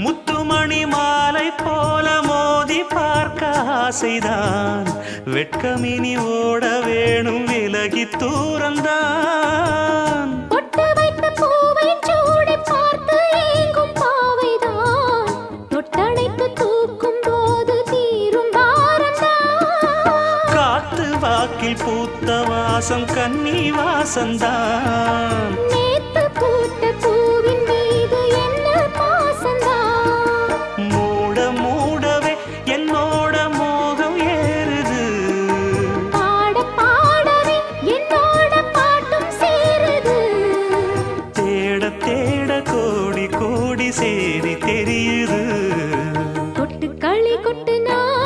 முத்துமணி மாலை போல மோதி பார்க்க ஆசைதான் வெட்கமினி ஓட வேணும் விலகி தூரந்தான் பொட்டு வைத்த பூவை சூடி பார்த்து ஏங்கும் பாவைதான் தொட்டணைத்து தூக்கும் போது தீரும் பாரந்தான் காத்து வாக்கில் பூத்த வாசம் கன்னி வாசந்தான் நேத்து பூத்த பூவின் மீது என்ன பாசந்தான் மூட மூடவே என்னோட மோகம் ஏறுது பாட பாடவே என்னோட பாட்டும் சேருது தேட தேட கோடி கோடி சேரி தெரியுது கொட்டு களி கொட்டு நான்